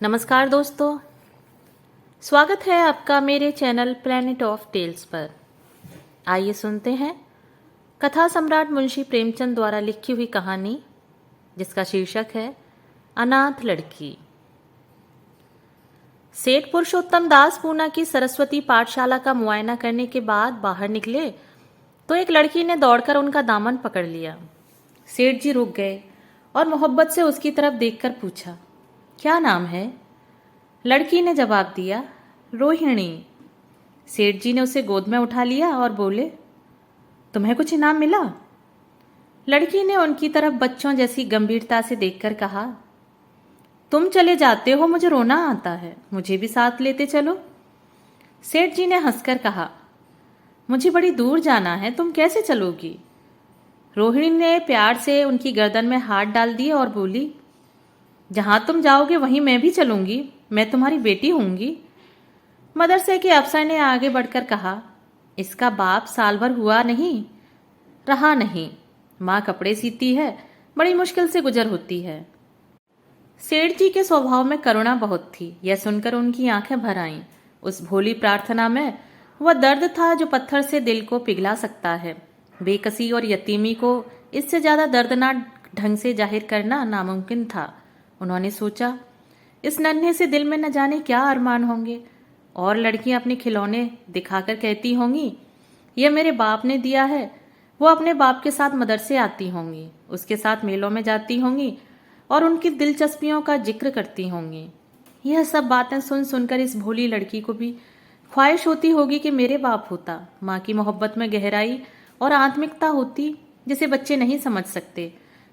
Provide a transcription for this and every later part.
नमस्कार दोस्तों, स्वागत है आपका मेरे चैनल प्लैनेट ऑफ टेल्स पर। आइए सुनते हैं कथा सम्राट मुंशी प्रेमचंद द्वारा लिखी हुई कहानी जिसका शीर्षक है अनाथ लड़की। सेठ पुरुषोत्तम दास पूना की सरस्वती पाठशाला का मुआयना करने के बाद बाहर निकले तो एक लड़की ने दौड़कर उनका दामन पकड़ लिया। सेठ जी रुक गए और मोहब्बत से उसकी तरफ देखकर पूछा, क्या नाम है? लड़की ने जवाब दिया, रोहिणी। सेठ जी ने उसे गोद में उठा लिया और बोले, तुम्हें कुछ इनाम मिला? लड़की ने उनकी तरफ बच्चों जैसी गंभीरता से देखकर कहा, तुम चले जाते हो, मुझे रोना आता है, मुझे भी साथ लेते चलो। सेठ जी ने हंसकर कहा, मुझे बड़ी दूर जाना है, तुम कैसे चलोगी? रोहिणी ने प्यार से उनकी गर्दन में हाथ डाल दिए और बोली, जहां तुम जाओगे वहीं मैं भी चलूंगी, मैं तुम्हारी बेटी होंगी। मदरसे के अफसर ने आगे बढ़कर कहा, इसका बाप साल भर हुआ नहीं रहा नहीं, माँ कपड़े सीती है, बड़ी मुश्किल से गुजर होती है। सेठ जी के स्वभाव में करुणा बहुत थी। यह सुनकर उनकी आंखें भर आईं। उस भोली प्रार्थना में वह दर्द था जो पत्थर से दिल को पिघला सकता है। बेकसी और यतीमी को इससे ज्यादा दर्दनाक ढंग से जाहिर करना नामुमकिन था। उन्होंने सोचा, इस नन्हे से दिल में न जाने क्या अरमान होंगे, और लड़कियां अपने खिलौने दिखाकर कहती होंगी, यह मेरे बाप ने दिया है। वो अपने बाप के साथ मदरसे आती होंगी, उसके साथ मेलों में जाती होंगी और उनकी दिलचस्पियों का जिक्र करती होंगी। यह सब बातें सुन सुनकर इस भोली लड़की को भी ख्वाहिश होती होगी कि मेरे बाप होता। माँ की मोहब्बत में गहराई और आत्मिकता होती जिसे बच्चे नहीं समझ सकते।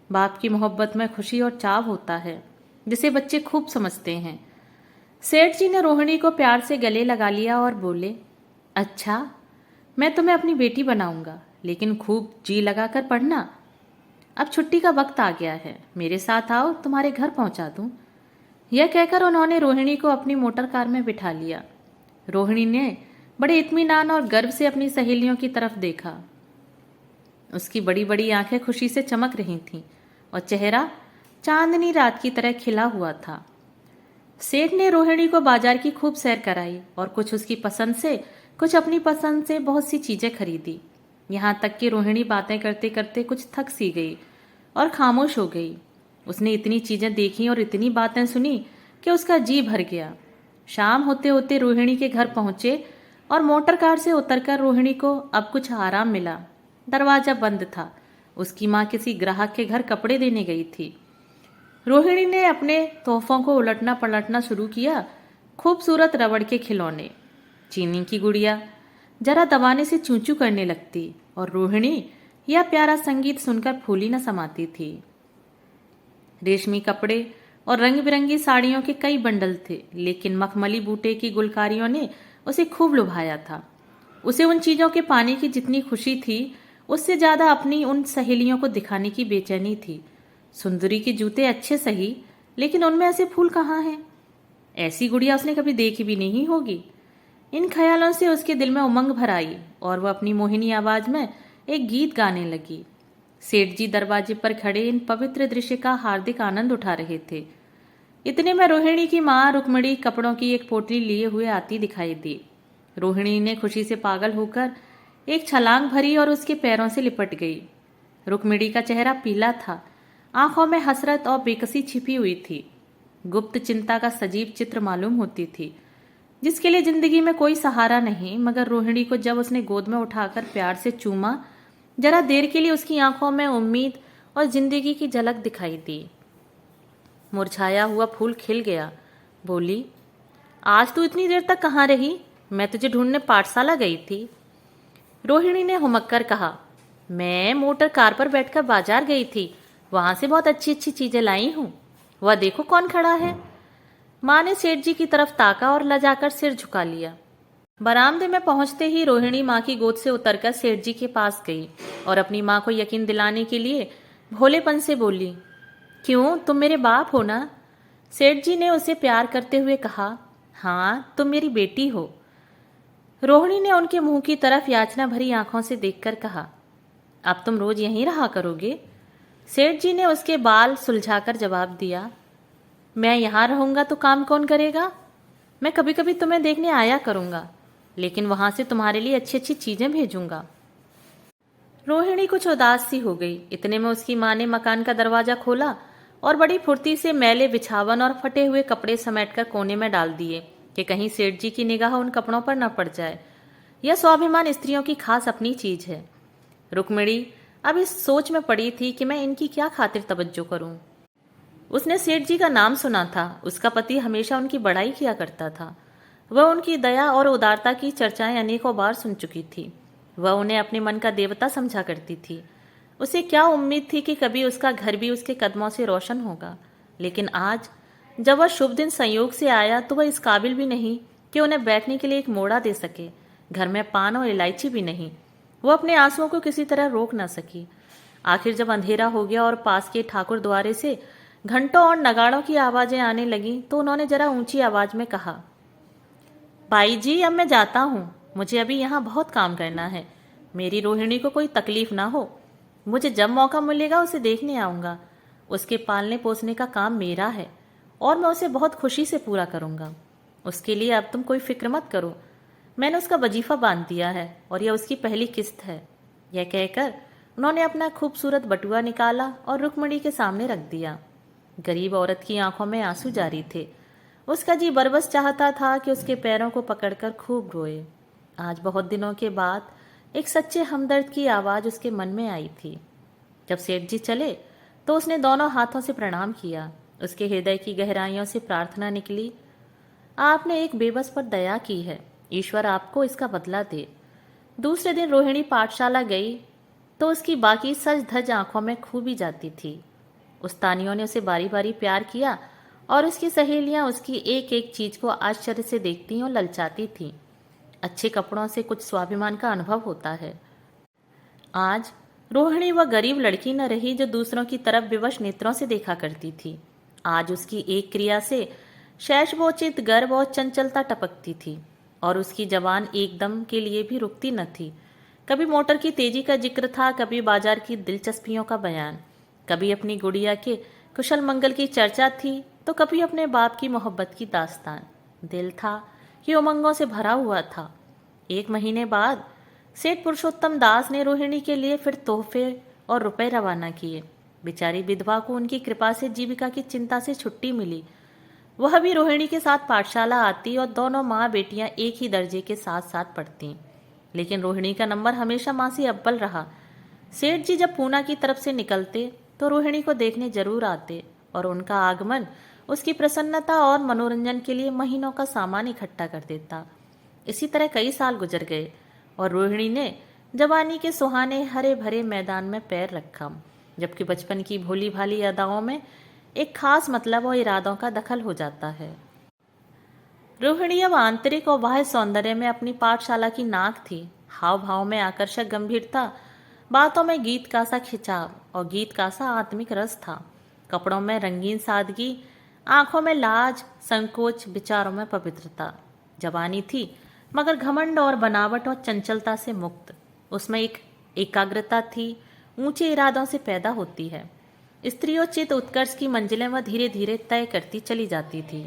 बाप की मोहब्बत में खुशी और चाव होता है जिसे बच्चे खूब समझते हैं। सेठ जी ने रोहिणी को प्यार से गले लगा लिया और बोले, अच्छा, मैं तुम्हें अपनी बेटी बनाऊंगा, लेकिन खूब जी लगाकर पढ़ना। अब छुट्टी का वक्त आ गया है, मेरे साथ आओ, तुम्हारे घर पहुंचा दूं। यह कहकर उन्होंने रोहिणी को अपनी मोटर कार में बिठा लिया। रोहिणी ने बड़े इत्मीनान और गर्व से अपनी सहेलियों की तरफ देखा। उसकी बड़ी बड़ी आंखें खुशी से चमक रही थीं और चेहरा चांदनी रात की तरह खिला हुआ था। सेठ ने रोहिणी को बाजार की खूब सैर कराई और कुछ उसकी पसंद से, कुछ अपनी पसंद से बहुत सी चीजें खरीदी। यहां तक कि रोहिणी बातें करते करते कुछ थक सी गई और खामोश हो गई। उसने इतनी चीजें देखी और इतनी बातें सुनी कि उसका जी भर गया। शाम होते होते रोहिणी के घर पहुंचे और मोटर कार से उतरकर रोहिणी को अब कुछ आराम मिला। दरवाजा बंद था। उसकी माँ किसी ग्राहक के घर कपड़े देने गई थी। रोहिणी ने अपने तोहफों को उलटना पलटना शुरू किया। खूबसूरत रबड़ के खिलौने, चीनी की गुड़िया जरा दबाने से चूं चूं करने लगती और रोहिणी यह प्यारा संगीत सुनकर फूली न समाती थी। रेशमी कपड़े और रंग बिरंगी साड़ियों के कई बंडल थे, लेकिन मखमली बूटे की गुलकारियों ने उसे खूब लुभाया था। उसे उन चीजों के पाने की जितनी खुशी थी, उससे ज्यादा अपनी उन सहेलियों को दिखाने की बेचैनी थी। सुंदरी के जूते अच्छे सही, लेकिन उनमें ऐसे फूल कहाँ हैं? ऐसी गुड़िया उसने कभी देखी भी नहीं होगी। इन ख्यालों से उसके दिल में उमंग भर आई और वह अपनी मोहिनी आवाज में एक गीत गाने लगी। सेठ जी दरवाजे पर खड़े इन पवित्र दृश्य का हार्दिक आनंद उठा रहे थे। इतने में रोहिणी की माँ रुक्मिणी कपड़ों की एक पोटली लिए हुए आती दिखाई दी। रोहिणी ने खुशी से पागल होकर एक छलांग भरी और उसके पैरों से लिपट गई। रुक्मिणी का चेहरा पीला था, आंखों में हसरत और बेकसी छिपी हुई थी। गुप्त चिंता का सजीव चित्र मालूम होती थी, जिसके लिए जिंदगी में कोई सहारा नहीं। मगर रोहिणी को जब उसने गोद में उठाकर प्यार से चूमा, जरा देर के लिए उसकी आंखों में उम्मीद और जिंदगी की झलक दिखाई दी। मुरझाया हुआ फूल खिल गया। बोली, आज तू इतनी देर तक कहाँ रही? मैं तुझे ढूंढने पाठशाला गई थी। रोहिणी ने हुमक कर कहा, मैं मोटर कार पर बैठकर बाजार गई थी, वहां से बहुत अच्छी अच्छी चीजें लाई हूं। वह देखो कौन खड़ा है। माँ ने सेठ जी की तरफ ताका और लजाकर सिर झुका लिया। बरामदे में पहुंचते ही रोहिणी माँ की गोद से उतरकर सेठ जी के पास गई और अपनी माँ को यकीन दिलाने के लिए भोलेपन से बोली, क्यों, तुम मेरे बाप हो ना? सेठ जी ने उसे प्यार करते हुए कहा, हाँ, तुम मेरी बेटी हो। रोहिणी ने उनके मुंह की तरफ याचना भरी आंखों से देखकर कहा, अब तुम रोज यहीं रहा करोगे? सेठ जी ने उसके बाल सुलझाकर जवाब दिया, मैं यहाँ रहूंगा तो काम कौन करेगा? मैं कभी कभी तुम्हें देखने आया करूंगा, लेकिन वहां से तुम्हारे लिए अच्छी अच्छी चीजें भेजूंगा। रोहिणी कुछ उदास सी हो गई। इतने में उसकी माँ ने मकान का दरवाजा खोला और बड़ी फुर्ती से मैले बिछावन और फटे हुए कपड़े समेटकर कोने में डाल दिए कि कहीं सेठ जी की निगाह उन कपड़ों पर न पड़ जाए। यह स्वाभिमान स्त्रियों की खास अपनी चीज है। रुक्मिणी अब इस सोच में पड़ी थी कि मैं इनकी क्या खातिर तवज्जो करूं। उसने सेठ जी का नाम सुना था। उसका पति हमेशा उनकी बड़ाई किया करता था। वह उनकी दया और उदारता की चर्चाएं अनेकों बार सुन चुकी थी। वह उन्हें अपने मन का देवता समझा करती थी। उसे क्या उम्मीद थी कि कभी उसका घर भी उसके कदमों से रोशन होगा। लेकिन आज जब वह शुभ दिन संयोग से आया तो वह इस काबिल भी नहीं कि उन्हें बैठने के लिए एक मोड़ा दे सके। घर में पान और इलायची भी नहीं। वो अपने आंसुओं को किसी तरह रोक न सकी। आखिर जब अंधेरा हो गया और पास के ठाकुर द्वारे से घंटों और नगाड़ों की आवाजें आने लगीं तो उन्होंने जरा ऊंची आवाज में कहा, बाई जी अब मैं जाता हूँ। मुझे अभी यहाँ बहुत काम करना है। मेरी रोहिणी को कोई तकलीफ ना हो। मुझे जब मौका मिलेगा उसे देखने आऊँगा। उसके पालने पोसने का काम मेरा है और मैं उसे बहुत खुशी से पूरा करूँगा। उसके लिए अब तुम कोई फिक्र मत करो। मैंने उसका वजीफा बांध दिया है और यह उसकी पहली किस्त है। यह कहकर उन्होंने अपना खूबसूरत बटुआ निकाला और रुक्मिणी के सामने रख दिया। गरीब औरत की आंखों में आंसू जारी थे। उसका जी बरबस चाहता था कि उसके पैरों को पकड़कर खूब रोए। आज बहुत दिनों के बाद एक सच्चे हमदर्द की आवाज उसके मन में आई थी। जब सेठ जी चले तो उसने दोनों हाथों से प्रणाम किया। उसके हृदय की गहराइयों से प्रार्थना निकली, आपने एक बेबस पर दया की है, ईश्वर आपको इसका बदला दे। दूसरे दिन रोहिणी पाठशाला गई तो उसकी बाकी सज धज आंखों में खूबी जाती थी। उस्तानियों ने उसे बारी बारी प्यार किया और उसकी सहेलियां उसकी एक एक चीज को आश्चर्य से देखती और ललचाती थीं। अच्छे कपड़ों से कुछ स्वाभिमान का अनुभव होता है। आज रोहिणी वह गरीब लड़की न रही जो दूसरों की तरफ विवश नेत्रों से देखा करती थी। आज उसकी एक क्रिया से शैशवोचित गर्व और चंचलता टपकती थी और उसकी जबान एकदम के लिए भी रुकती न थी। कभी मोटर की तेजी का जिक्र था, कभी बाजार की दिलचस्पियों का बयान, कभी अपनी गुड़िया के कुशल मंगल की चर्चा थी तो कभी अपने बाप की मोहब्बत की दास्तान। दिल था कि उमंगों से भरा हुआ था। एक महीने बाद सेठ पुरुषोत्तम दास ने रोहिणी के लिए फिर तोहफे और रुपए रवाना किए। बेचारी विधवा को उनकी कृपा से जीविका की चिंता से छुट्टी मिली। वह भी रोहिणी के साथ पाठशाला आती और दोनों माँ बेटियां एक ही दर्जे के साथ साथ पढ़ती। लेकिन रोहिणी का नंबर हमेशा माँ से अव्वल रहा। सेठ जी जब पूना की तरफ से निकलते तो रोहिणी को देखने जरूर आते और उनका आगमन उसकी प्रसन्नता और मनोरंजन के लिए महीनों का सामान इकट्ठा कर देता। इसी तरह कई साल गुजर गए और रोहिणी ने जवानी के सुहाने हरे भरे मैदान में पैर रखा, जबकि बचपन की भोली भाली अदाओं में एक खास मतलब और इरादों का दखल हो जाता है। रोहिणी अब आंतरिक और बाह्य सौंदर्य में अपनी पाठशाला की नाक थी। हाव भाव में आकर्षक गंभीरता, बातों में गीत का सा खिंचाव और गीत का सा आत्मिक रस था। कपड़ों में रंगीन सादगी, आंखों में लाज, संकोच, विचारों में पवित्रता। जवानी थी मगर घमंड और बनावट और चंचलता से मुक्त। उसमें एक एकाग्रता थी, ऊंचे इरादों से पैदा होती है। स्त्रियोचित उत्कर्ष की मंजिलें वह धीरे धीरे तय करती चली जाती थी।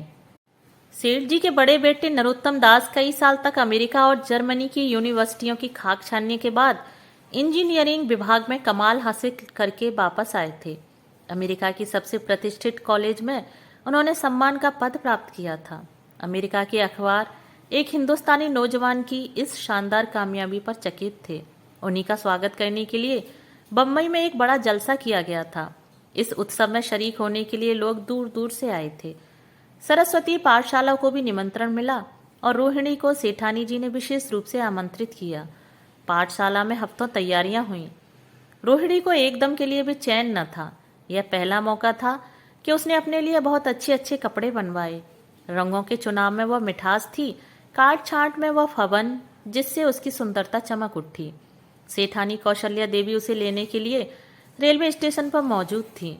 सेठ जी के बड़े बेटे नरोत्तम दास कई साल तक अमेरिका और जर्मनी की यूनिवर्सिटियों की खाक छानने के बाद इंजीनियरिंग विभाग में कमाल हासिल करके वापस आए थे। अमेरिका की सबसे प्रतिष्ठित कॉलेज में उन्होंने सम्मान का पद प्राप्त किया था। अमेरिका के अखबार एक हिंदुस्तानी नौजवान की इस शानदार कामयाबी पर चकित थे। उन्हीं का स्वागत करने के लिए बम्बई में एक बड़ा जलसा किया गया था। इस उत्सव में शरीक होने के लिए लोग दूर दूर से आए थे। सरस्वती पाठशाला को भी निमंत्रण मिला और रोहिणी को सेठानी जी ने विशेष रूप से आमंत्रित किया। पाठशाला में हफ्तों तैयारियां हुईं। रोहिणी को एकदम के लिए भी चैन न था। यह पहला मौका था कि उसने अपने लिए बहुत अच्छे अच्छे कपड़े बनवाए। रंगों के चुनाव में वह मिठास थी, काट छांट में वह फवन जिससे उसकी सुंदरता चमक उठी। सेठानी कौशल्या देवी उसे लेने के लिए रेलवे स्टेशन पर मौजूद थी।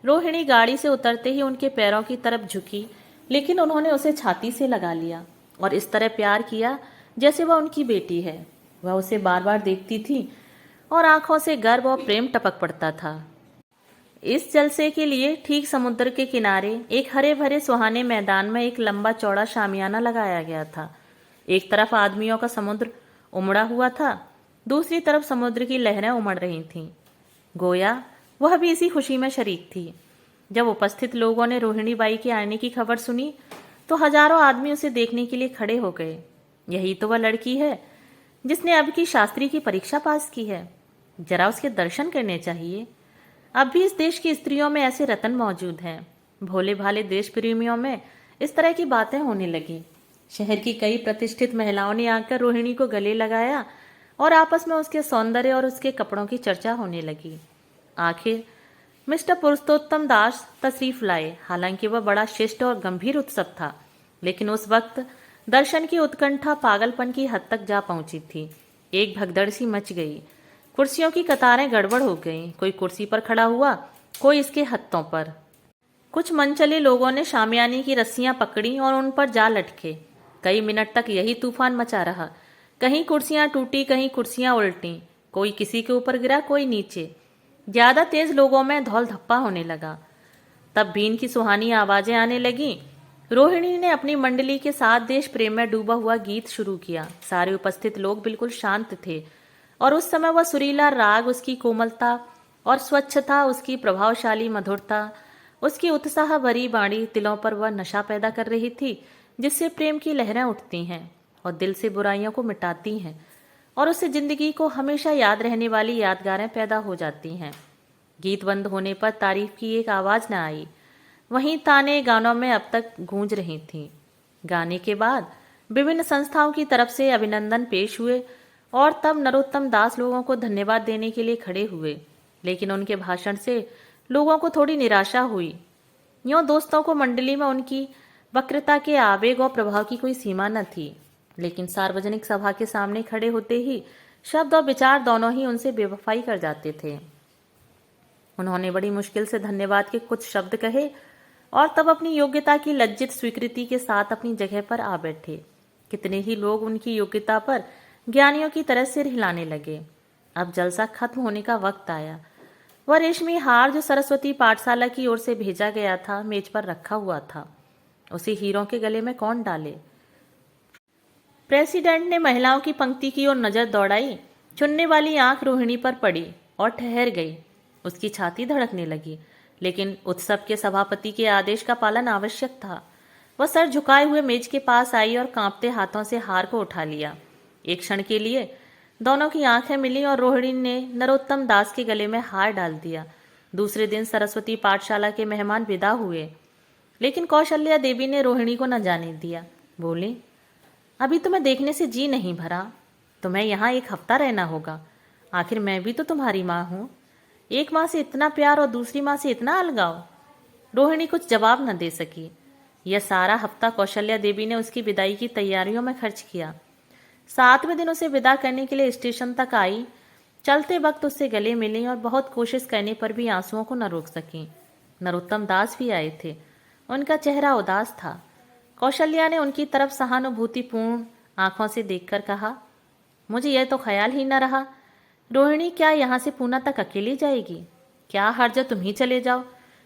रोहिणी गाड़ी से उतरते ही उनके पैरों की तरफ झुकी, लेकिन उन्होंने उसे छाती से लगा लिया और इस तरह प्यार किया जैसे वह उनकी बेटी है। वह उसे बार बार देखती थी और आंखों से गर्व और प्रेम टपक पड़ता था। इस जलसे के लिए ठीक समुद्र के किनारे एक हरे भरे सुहाने मैदान में एक लंबा चौड़ा शामियाना लगाया गया था। एक तरफ आदमियों का समुद्र उमड़ा हुआ था, दूसरी तरफ समुद्र की लहरें उमड़ रही थीं। गोया वह भी इसी खुशी में शरीक थी। जब उपस्थित लोगों ने रोहिणी बाई के आने की खबर सुनी तो हजारों आदमी उसे देखने के लिए खड़े हो गए। यही तो वह लड़की है जिसने अब की शास्त्री की परीक्षा पास की है। जरा उसके दर्शन करने चाहिए। अब भी इस देश की स्त्रियों में ऐसे रत्न मौजूद हैं। भोले भाले देश प्रेमियों में इस तरह की बातें होने लगी। शहर की कई प्रतिष्ठित महिलाओं ने आकर रोहिणी को गले लगाया और आपस में उसके सौंदर्य और उसके कपड़ों की चर्चा होने लगी। आखिर मिस्टर पुरुषोत्तम दास तशरीफ लाए। हालांकि वह बड़ा शिष्ट और गंभीर उत्सव था, लेकिन उस वक्त दर्शन की उत्कंठा पागलपन की हद तक जा पहुंची थी। एक भगदड़ सी मच गई। कुर्सियों की कतारें गड़बड़ हो गईं। कोई कुर्सी पर खड़ा हुआ, कोई इसके हत्थों पर। कुछ मनचले लोगों ने शामियाने की रस्सियां पकड़ी और उन पर जा लटके। कई मिनट तक यही तूफान मचा रहा। कहीं कुर्सियां टूटी, कहीं कुर्सियां उल्टी। कोई किसी के ऊपर गिरा, कोई नीचे। ज्यादा तेज लोगों में धौल धप्पा होने लगा। तब बीन की सुहानी आवाजें आने लगीं। रोहिणी ने अपनी मंडली के साथ देश प्रेम में डूबा हुआ गीत शुरू किया। सारे उपस्थित लोग बिल्कुल शांत थे और उस समय वह सुरीला राग, उसकी कोमलता और स्वच्छता, उसकी प्रभावशाली मधुरता, उसकी उत्साह भरी बाणी तिलों पर वह नशा पैदा कर रही थी, जिससे प्रेम की लहरें उठती हैं और दिल से बुराइयों को मिटाती हैं और उससे जिंदगी को हमेशा याद रहने वाली यादगारें पैदा हो जाती हैं। गीत बंद होने पर तारीफ की एक आवाज न आई। वहीं ताने गानों में अब तक गूंज रही थीं। गाने के बाद विभिन्न संस्थाओं की तरफ से अभिनंदन पेश हुए और तब नरोत्तम दास लोगों को धन्यवाद देने के लिए खड़े हुए, लेकिन उनके भाषण से लोगों को थोड़ी निराशा हुई। यूं दोस्तों को मंडली में उनकी वक्रता के आवेग और प्रभाव की कोई सीमा न थी, लेकिन सार्वजनिक सभा के सामने खड़े होते ही शब्द और विचार दोनों ही उनसे बेवफाई कर जाते थे। उन्होंने बड़ी मुश्किल से धन्यवाद के कुछ शब्द कहे और तब अपनी योग्यता की लज्जित स्वीकृति के साथ अपनी जगह पर आ बैठे। कितने ही लोग उनकी योग्यता पर ज्ञानियों की तरह सिर हिलाने लगे। अब जलसा खत्म होने का वक्त आया। वह रेशमी हार जो सरस्वती पाठशाला की ओर से भेजा गया था, मेज पर रखा हुआ था। उसे हीरों के गले में कौन डाले? प्रेसिडेंट ने महिलाओं की पंक्ति की ओर नजर दौड़ाई। चुनने वाली आंख रोहिणी पर पड़ी और ठहर गई। उसकी छाती धड़कने लगी, लेकिन उत्सव के सभापति के आदेश का पालन आवश्यक था। वह सर झुकाए हुए मेज के पास आई और कांपते हाथों से हार को उठा लिया। एक क्षण के लिए दोनों की आंखें मिली और रोहिणी ने नरोत्तम दास के गले में हार डाल दिया। दूसरे दिन सरस्वती पाठशाला के मेहमान विदा हुए, लेकिन कौशल्या देवी ने रोहिणी को न जाने दिया। बोली, अभी तुम्हें देखने से जी नहीं भरा। तुम्हें यहाँ एक हफ्ता रहना होगा। आखिर मैं भी तो तुम्हारी माँ हूँ। एक माँ से इतना प्यार और दूसरी माँ से इतना अलगाव। रोहिणी कुछ जवाब न दे सकी। यह सारा हफ्ता कौशल्या देवी ने उसकी विदाई की तैयारियों में खर्च किया। 7वें दिन उसे विदा करने के लिए स्टेशन तक आई। चलते वक्त उससे गले मिली और बहुत कोशिश करने पर भी आंसुओं को न रोक सकी। नरोत्तम दास भी आए थे। उनका चेहरा उदास था। कौशल्या ने उनकी तरफ सहानुभूतिपूर्ण आंखों से देखकर कहा, मुझे यह तो ख्याल ही न रहा। रोहिणी क्या यहाँ से पूना तक अकेली जाएगी? क्या हर्ज तुम ही चले जाओ,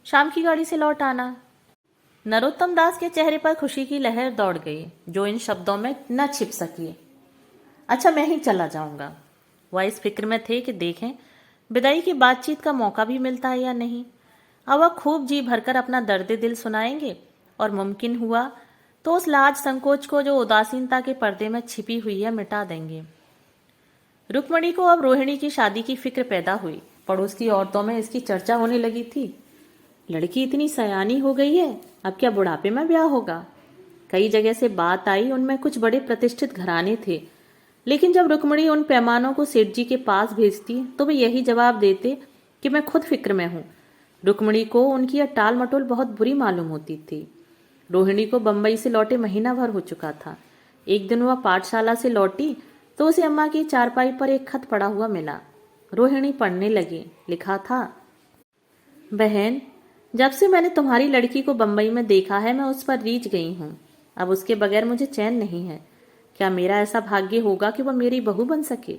शाम की गाड़ी से लौट आना। नरोत्तम दास के चेहरे पर खुशी की लहर दौड़ गई, जो इन शब्दों में न छिप सकी। अच्छा, मैं ही चला जाऊंगा। वह इस फिक्र में थे कि देखें विदाई की बातचीत का मौका भी मिलता है या नहीं। अब वह खूब जी भरकर अपना दर्द दिल सुनाएंगे और मुमकिन हुआ तो उस लाज संकोच को जो उदासीनता के पर्दे में छिपी हुई है मिटा देंगे। रुक्मणी को अब रोहिणी की शादी की फिक्र पैदा हुई। पड़ोस की औरतों में इसकी चर्चा होने लगी थी। लड़की इतनी सयानी हो गई है, अब क्या बुढ़ापे में ब्याह होगा? कई जगह से बात आई। उनमें कुछ बड़े प्रतिष्ठित घराने थे, लेकिन जब रुक्मणी उन पैमानों को सेठ जी के पास भेजती तो वे यही जवाब देते कि मैं खुद फिक्र में हूँ। रुक्मणी को उनकी यह टाल मटोल बहुत बुरी मालूम होती थी। रोहिणी को बंबई से लौटे महीना भर हो चुका था। एक दिन वह पाठशाला से लौटी तो उसे अम्मा की चारपाई पर एक खत पड़ा हुआ मिला। रोहिणी पढ़ने लगी। लिखा था, बहन, जब से मैंने तुम्हारी लड़की को बंबई में देखा है मैं उस पर रीझ गई हूँ। अब उसके बगैर मुझे चैन नहीं है। क्या मेरा ऐसा भाग्य होगा कि वह मेरी बहू बन सके?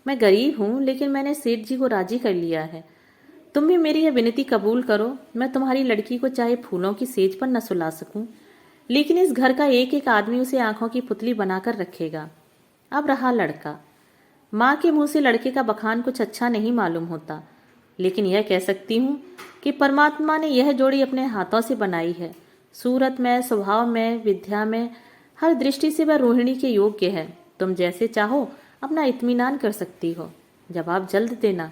मैं गरीब हूँ, लेकिन मैंने सेठ जी को राजी कर लिया है। तुम भी मेरी यह विनती कबूल करो, मैं तुम्हारी लड़की को चाहे फूलों की सेज पर न सुला सकूं, लेकिन इस घर का एक एक आदमी उसे आंखों की पुतली बनाकर रखेगा। अब रहा लड़का। माँ के मुंह से लड़के का बखान कुछ अच्छा नहीं मालूम होता, लेकिन यह कह सकती हूँ कि परमात्मा ने यह जोड़ी अपने हाथों से बनाई है। सूरत में, स्वभाव में, विद्या में, हर दृष्टि से वह रोहिणी के योग्य है। तुम जैसे चाहो अपना इत्मीनान कर सकती हो। जवाब जल्द देना।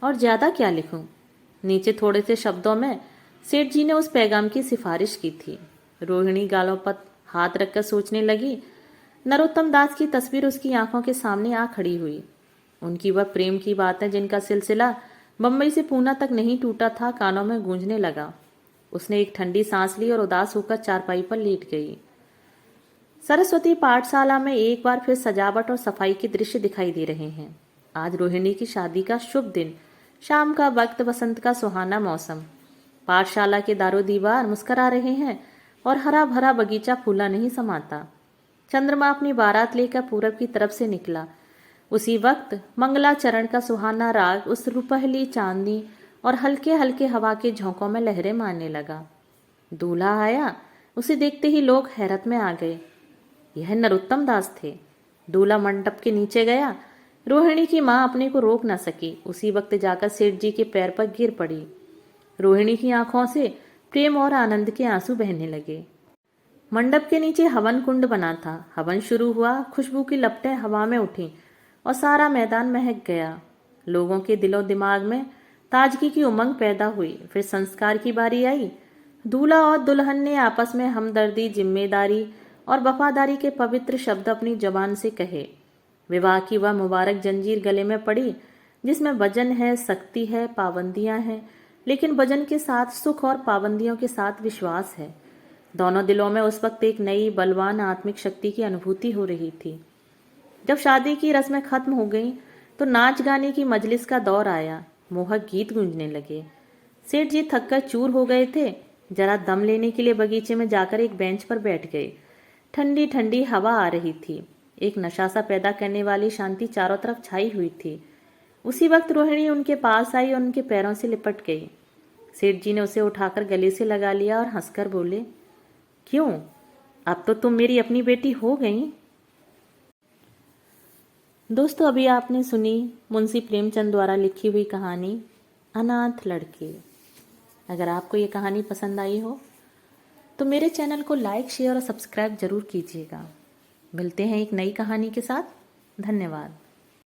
और ज्यादा क्या लिखूं? नीचे थोड़े से शब्दों में सेठ जी ने उस पैगाम की सिफारिश की थी। रोहिणी गालों पर हाथ रखकर सोचने लगी। नरोत्तम दास की तस्वीर उसकी आंखों के सामने आ खड़ी हुई। उनकी वह प्रेम की बातें जिनका सिलसिला बम्बई से पूना तक नहीं टूटा था, कानों में गूंजने लगा। उसने एक ठंडी सांस ली और उदास होकर चारपाई पर लेट गई। सरस्वती पाठशाला में एक बार फिर सजावट और सफाई के दृश्य दिखाई दे रहे हैं। आज रोहिणी की शादी का शुभ दिन, शाम का वक्त, बसंत का सुहाना मौसम। पाठशाला के दारो दीवार मुस्करा रहे हैं और हरा भरा बगीचा फूला नहीं समाता। चंद्रमा अपनी बारात लेकर पूरब की तरफ से निकला। उसी वक्त मंगलाचरण का सुहाना राग उस रुपहली चांदनी और हल्के हल्के हवा के झोंकों में लहरें मारने लगा। दूल्हा आया। उसे देखते ही लोग हैरत में आ गए। यह नरोत्तम दास थे। दूल्हा मंडप के नीचे गया। रोहिणी की माँ अपने को रोक न सकी। उसी वक्त जाकर सेठ जी के पैर पर गिर पड़ी। रोहिणी की आंखों से प्रेम और आनंद के आंसू बहने लगे। मंडप के नीचे हवन कुंड बना था। हवन शुरू हुआ। खुशबू की लपटें हवा में उठी और सारा मैदान महक गया। लोगों के दिलो दिमाग में ताजगी की उमंग पैदा हुई। फिर संस्कार की बारी आई। दूल्हा और दुल्हन ने आपस में हमदर्दी, जिम्मेदारी और वफादारी के पवित्र शब्द अपनी जबान से कहे। विवाह की वह मुबारक जंजीर गले में पड़ी जिसमें वजन है, शक्ति है, पाबंदियां हैं, लेकिन वजन के साथ सुख और पाबंदियों के साथ विश्वास है। दोनों दिलों में उस वक्त एक नई बलवान आत्मिक शक्ति की अनुभूति हो रही थी। जब शादी की रस्में खत्म हो गईं तो नाच गाने की मजलिस का दौर आया। मोहक गीत गूंजने लगे। सेठ जी थककर चूर हो गए थे। जरा दम लेने के लिए बगीचे में जाकर एक बेंच पर बैठ गए। ठंडी ठंडी हवा आ रही थी। एक नशा सा पैदा करने वाली शांति चारों तरफ छाई हुई थी। उसी वक्त रोहिणी उनके पास आई और उनके पैरों से लिपट गई। सेठ जी ने उसे उठाकर गले से लगा लिया और हंसकर बोले, क्यों, अब तो तुम मेरी अपनी बेटी हो गई। दोस्तों, अभी आपने सुनी मुंशी प्रेमचंद द्वारा लिखी हुई कहानी अनाथ लड़के। अगर आपको ये कहानी पसंद आई हो तो मेरे चैनल को लाइक, शेयर और सब्सक्राइब जरूर कीजिएगा। मिलते हैं एक नई कहानी के साथ। धन्यवाद।